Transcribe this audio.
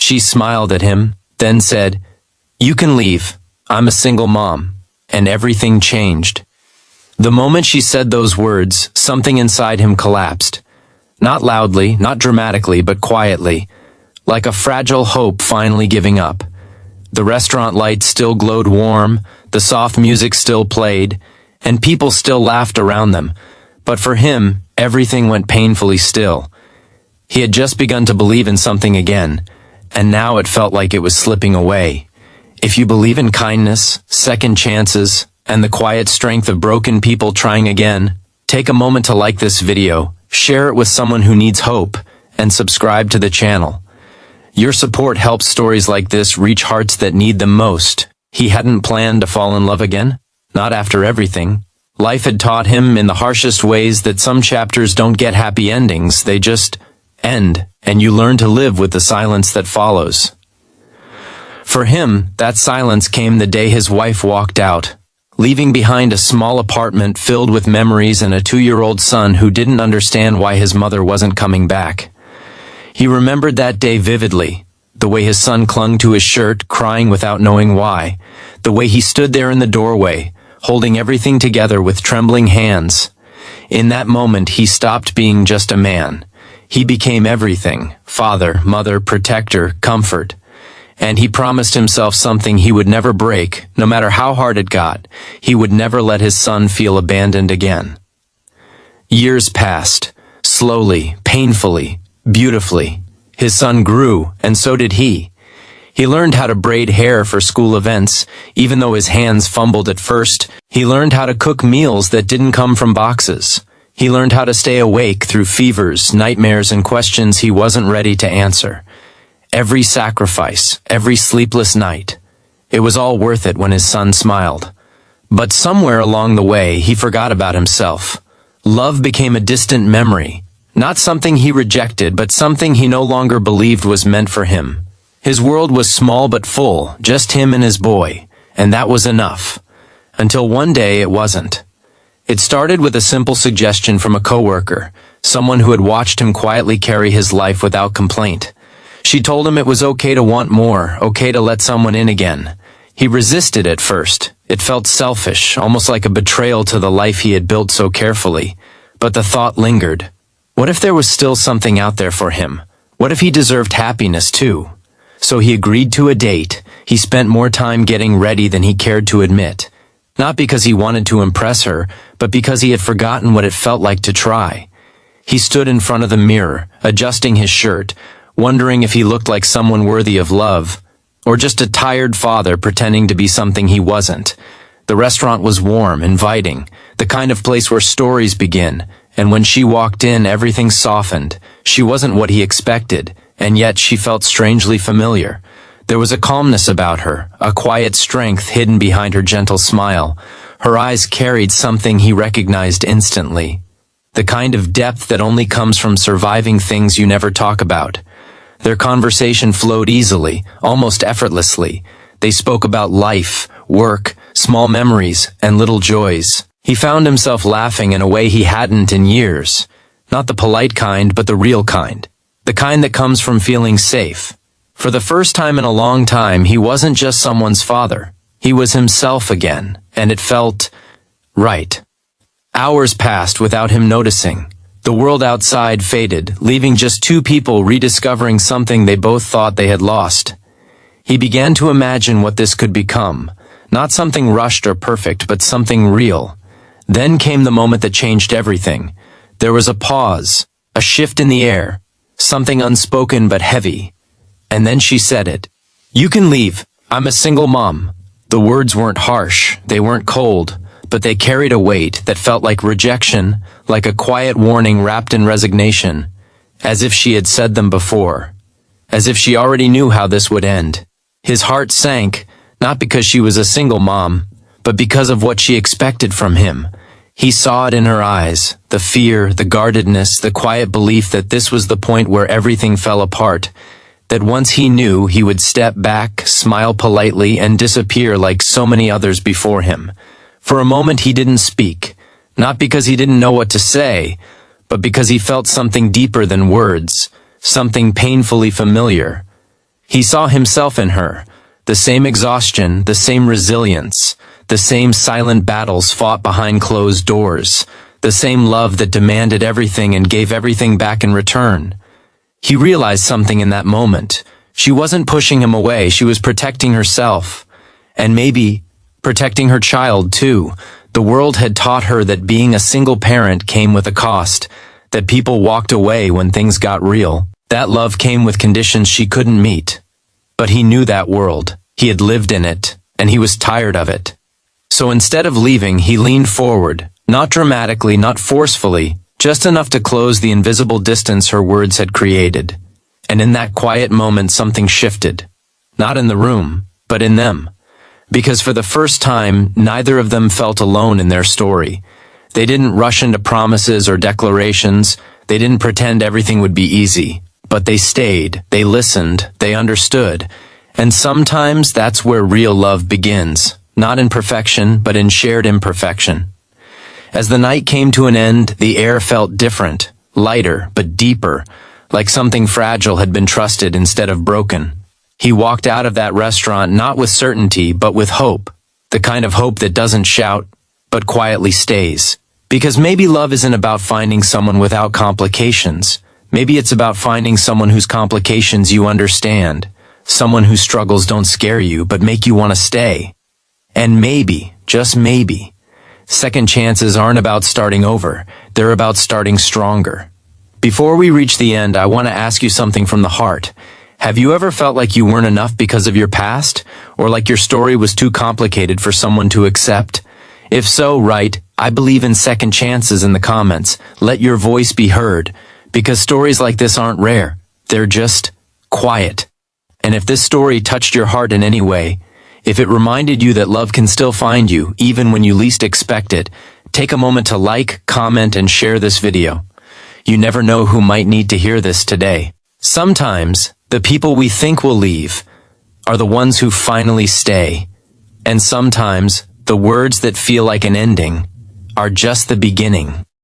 She smiled at him, then said, "You can leave. I'm a single mom." And everything changed. The moment she said those words, something inside him collapsed. Not loudly, not dramatically, but quietly, like a fragile hope finally giving up. The restaurant lights still glowed warm, the soft music still played, and people still laughed around them. But for him, everything went painfully still. He had just begun to believe in something again, and now it felt like it was slipping away. If you believe in kindness, second chances, and the quiet strength of broken people trying again, take a moment to like this video, share it with someone who needs hope, and subscribe to the channel. Your support helps stories like this reach hearts that need them most. He hadn't planned to fall in love again, not after everything. Life had taught him in the harshest ways that some chapters don't get happy endings, they just end, and you learn to live with the silence that follows. For him, that silence came the day his wife walked out, leaving behind a small apartment filled with memories and a 2-year-old son who didn't understand why his mother wasn't coming back. He remembered that day vividly, the way his son clung to his shirt, crying without knowing why, the way he stood there in the doorway, holding everything together with trembling hands. In that moment, he stopped being just a man. He became everything: father, mother, protector, comfort. And he promised himself something he would never break, no matter how hard it got. He would never let his son feel abandoned again. Years passed, slowly, painfully, beautifully. His son grew, and so did he. He learned how to braid hair for school events, even though his hands fumbled at first. He learned how to cook meals that didn't come from boxes. He learned how to stay awake through fevers, nightmares, and questions he wasn't ready to answer. Every sacrifice, every sleepless night. It was all worth it when his son smiled. But somewhere along the way, he forgot about himself. Love became a distant memory. Not something he rejected, but something he no longer believed was meant for him. His world was small but full, just him and his boy, and that was enough. Until one day it wasn't. It started with a simple suggestion from a coworker, someone who had watched him quietly carry his life without complaint. She told him it was okay to want more, okay to let someone in again. He resisted at first. It felt selfish, almost like a betrayal to the life he had built so carefully. But the thought lingered. What if there was still something out there for him? What if he deserved happiness too? So he agreed to a date. He spent more time getting ready than he cared to admit. Not because he wanted to impress her, but because he had forgotten what it felt like to try. He stood in front of the mirror, adjusting his shirt, wondering if he looked like someone worthy of love, or just a tired father pretending to be something he wasn't. The restaurant was warm, inviting, the kind of place where stories begin, and when she walked in, everything softened. She wasn't what he expected, and yet she felt strangely familiar. There was a calmness about her, a quiet strength hidden behind her gentle smile. Her eyes carried something he recognized instantly. The kind of depth that only comes from surviving things you never talk about. Their conversation flowed easily, almost effortlessly. They spoke about life, work, small memories, and little joys. He found himself laughing in a way he hadn't in years. Not the polite kind, but the real kind. The kind that comes from feeling safe. For the first time in a long time, he wasn't just someone's father. He was himself again, and it felt right. Hours passed without him noticing. The world outside faded, leaving just two people rediscovering something they both thought they had lost. He began to imagine what this could become. Not something rushed or perfect, but something real. Then came the moment that changed everything. There was a pause, a shift in the air, something unspoken but heavy. And then she said it. "You can leave. I'm a single mom." The words weren't harsh, they weren't cold, but they carried a weight that felt like rejection, like a quiet warning wrapped in resignation, as if she had said them before, as if she already knew how this would end. His heart sank, not because she was a single mom, but because of what she expected from him. He saw it in her eyes, the fear, the guardedness, the quiet belief that this was the point where everything fell apart, that once he knew, he would step back, smile politely, and disappear like so many others before him. For a moment he didn't speak, not because he didn't know what to say, but because he felt something deeper than words, something painfully familiar. He saw himself in her, the same exhaustion, the same resilience, the same silent battles fought behind closed doors, the same love that demanded everything and gave everything back in return. He realized something in that moment. She wasn't pushing him away, she was protecting herself. And maybe protecting her child too. The world had taught her that being a single parent came with a cost, that people walked away when things got real. That love came with conditions she couldn't meet. But he knew that world. He had lived in it, and he was tired of it. So instead of leaving, he leaned forward, not dramatically, not forcefully, just enough to close the invisible distance her words had created. And in that quiet moment something shifted. Not in the room, but in them. Because for the first time, neither of them felt alone in their story. They didn't rush into promises or declarations. They didn't pretend everything would be easy. But they stayed, they listened, they understood. And sometimes that's where real love begins. Not in perfection, but in shared imperfection. As the night came to an end, the air felt different, lighter, but deeper, like something fragile had been trusted instead of broken. He walked out of that restaurant not with certainty, but with hope. The kind of hope that doesn't shout, but quietly stays. Because maybe love isn't about finding someone without complications. Maybe it's about finding someone whose complications you understand. Someone whose struggles don't scare you, but make you want to stay. And maybe, just maybe, second chances aren't about starting over. They're about starting stronger. Before we reach the end, I want to ask you something from the heart. Have you ever felt like you weren't enough because of your past? Or like your story was too complicated for someone to accept? If so, write, "I believe in second chances" in the comments. Let your voice be heard. Because stories like this aren't rare. They're just quiet. And if this story touched your heart in any way, if it reminded you that love can still find you, even when you least expect it, take a moment to like, comment, and share this video. You never know who might need to hear this today. Sometimes, the people we think will leave are the ones who finally stay. And sometimes, the words that feel like an ending are just the beginning.